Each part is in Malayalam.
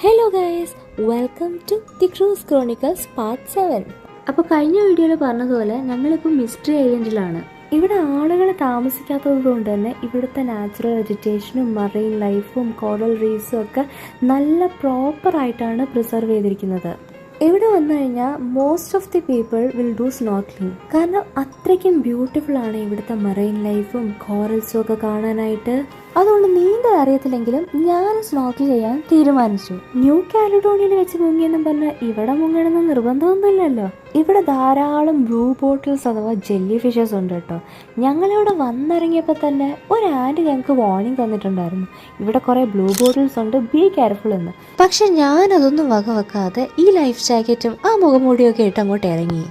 Hello guys, welcome to the cruise chronicles part 7. അപ്പോൾ കഴിഞ്ഞ വീഡിയോയിൽ പറഞ്ഞതുപോലെ ഞങ്ങളിപ്പോൾ മിസ്റ്ററി ഐലൻഡിലാണ്. ഇവിടെ ആളുകൾ താമസിക്കാത്തത് കൊണ്ട് തന്നെ ഇവിടുത്തെ നാച്ചുറൽ വെജിറ്റേഷനും മറൈൻ ലൈഫും കോറൽ റീഫ്സും ഒക്കെ നല്ല പ്രോപ്പറായിട്ടാണ് പ്രിസർവ് ചെയ്തിരിക്കുന്നത്. ഇവിടെ വന്നു കഴിഞ്ഞാൽ most of the people will do snorkelling. കാരണം അത്രയ്ക്കും ബ്യൂട്ടിഫുൾ ആണ് ഇവിടുത്തെ മറൈൻ ലൈഫും കോറൽസും ഒക്കെ കാണാനായിട്ട്. അതുകൊണ്ട് നീന്തൽ അറിയത്തില്ലെങ്കിലും ഞാൻ സ്നോർക്കിൾ ചെയ്യാൻ തീരുമാനിച്ചു. ന്യൂ കാലിഡോണിയയിൽ വെച്ച് മുങ്ങിയെന്നും പറഞ്ഞാൽ ഇവിടെ മുങ്ങണമെന്ന് നിർബന്ധമൊന്നുമില്ലല്ലോ. ഇവിടെ ധാരാളം ബ്ലൂ ബോട്ടിൽസ് അഥവാ ജെല്ലി ഫിഷസ് ഉണ്ട് കേട്ടോ. ഞങ്ങളിവിടെ വന്നിറങ്ങിയപ്പോൾ തന്നെ ഒരു ആൻറ്റി ഞങ്ങൾക്ക് വാർണിംഗ് തന്നിട്ടുണ്ടായിരുന്നു, ഇവിടെ കുറേ ബ്ലൂ ബോട്ടിൽസ് ഉണ്ട്, ബി കെയർഫുൾ എന്ന്. പക്ഷെ ഞാനതൊന്നും വകവെക്കാതെ ഈ ലൈഫ് ജാക്കറ്റും ആ മുഖംമൂടിയൊക്കെ ഇട്ട് അങ്ങോട്ട് ഇറങ്ങി.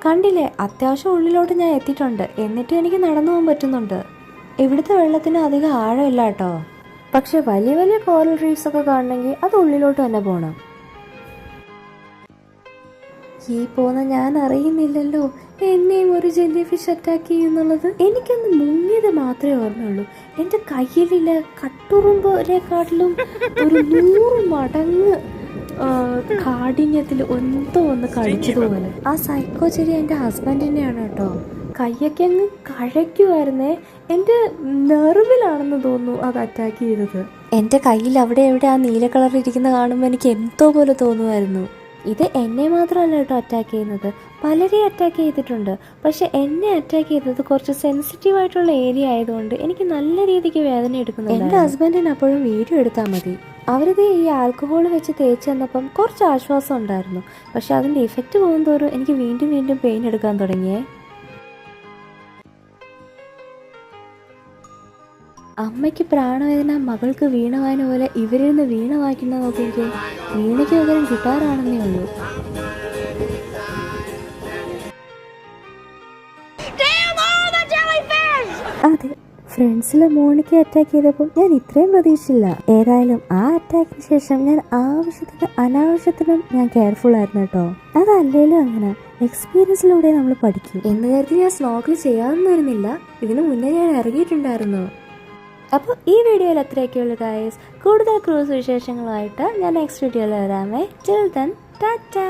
കണ്ടില്ലേ, അത്യാവശ്യം ഉള്ളിലോട്ട് ഞാൻ എത്തിയിട്ടുണ്ട്. എന്നിട്ടും എനിക്ക് നടന്നു പോകാൻ പറ്റുന്നുണ്ട്. ഇവിടുത്തെ വെള്ളത്തിന് അധികം ആഴമില്ല കേട്ടോ. പക്ഷെ വലിയ വലിയ കോറൽ റീഫ്സ് ഒക്കെ കാണണമെങ്കിൽ അത് ഉള്ളിലോട്ട് തന്നെ പോകണം. ഈ പോകുന്ന ഞാൻ അറിയുന്നില്ലല്ലോ എന്നെയും ഒരു ജെല്ലി ഫിഷ് അറ്റാക്ക് ചെയ്യുന്നുള്ളത്. എനിക്കൊന്ന് മുങ്ങിയത് മാത്രമേ ഓർമ്മയുള്ളൂ. എൻ്റെ കയ്യിലില്ല കട്ടുറുമ്പിനെക്കാട്ടിലും ഒരു 100 മടങ്ങ് കാഠിന്യത്തിൽ എന്തോ ഒന്ന് കടിച്ചതുപോലെ. ആ സൈക്കോ ചെടി എൻ്റെ ഹസ്ബൻഡിനെയാണ് കേട്ടോ. കയ്യൊക്കെ അങ്ങ് കഴയ്ക്കുമായിരുന്നേ. എൻ്റെ നെർവിലാണെന്ന് തോന്നുന്നു അത് അറ്റാക്ക് ചെയ്തത്. എൻ്റെ കയ്യിൽ അവിടെ എവിടെ ആ നീല കളർ ഇരിക്കുന്ന കാണുമ്പോൾ എനിക്ക് എന്തോ പോലെ തോന്നുമായിരുന്നു. ഇത് എന്നെ മാത്രമല്ല കേട്ടോ അറ്റാക്ക് ചെയ്യുന്നത്, പലരെ അറ്റാക്ക് ചെയ്തിട്ടുണ്ട്. പക്ഷെ എന്നെ അറ്റാക്ക് ചെയ്തത് കുറച്ച് സെൻസിറ്റീവ് ആയിട്ടുള്ള ഏരിയ ആയതുകൊണ്ട് എനിക്ക് നല്ല രീതിക്ക് വേദന എടുക്കുന്നുണ്ട്. എൻ്റെ ഹസ്ബൻഡിന് അപ്പോഴും വീഡിയോ എടുത്താൽ മതി. അവരിത് ഈ ആൽക്കഹോൾ വെച്ച് തേച്ച് തന്നപ്പം കുറച്ച് ആശ്വാസം ഉണ്ടായിരുന്നു. പക്ഷെ അതിൻ്റെ ഇഫക്റ്റ് പോകുന്തോറും എനിക്ക് വീണ്ടും വീണ്ടും പെയിൻ എടുക്കാൻ തുടങ്ങിയേ. അമ്മയ്ക്ക് പ്രാണവേദന, മകൾക്ക് വീണവായന പോലെ ഇവരിരുന്ന് വീണ വായിക്കുന്ന നോക്കിയെങ്കിൽ വീണയ്ക്ക് പകരം ഗിറ്റാറാണെന്നേ ഉള്ളൂ. അതെ, ഫ്രണ്ട്സിലെ മോണിക്ക് അറ്റാക്ക് ചെയ്തപ്പോൾ ഞാൻ ഇത്രയും പ്രതീക്ഷിച്ചില്ല. ഏതായാലും ആ അറ്റാക്കിന് ശേഷം ഞാൻ അനാവശ്യത്തിനും ഞാൻ കെയർഫുൾ ആയിരുന്നു കേട്ടോ. അതല്ലേലും അങ്ങനെ എക്സ്പീരിയൻസിലൂടെ നമ്മൾ പഠിക്കും എന്ന് കരുതി ഞാൻ സ്നോർക്കിൾ ചെയ്യാമെന്ന് വരുന്നില്ല. ഇതിനു മുന്നേ ഞാൻ ഇറങ്ങിയിട്ടുണ്ടായിരുന്നു. അപ്പോൾ ഈ വീഡിയോയിൽ അത്രയൊക്കെയുള്ളൂ ഗൈസ്. കൂടുതൽ ക്രൂസ് വിശേഷങ്ങളുമായിട്ട് ഞാൻ നെക്സ്റ്റ് വീഡിയോയിൽ വരാമേ. Till then Tata.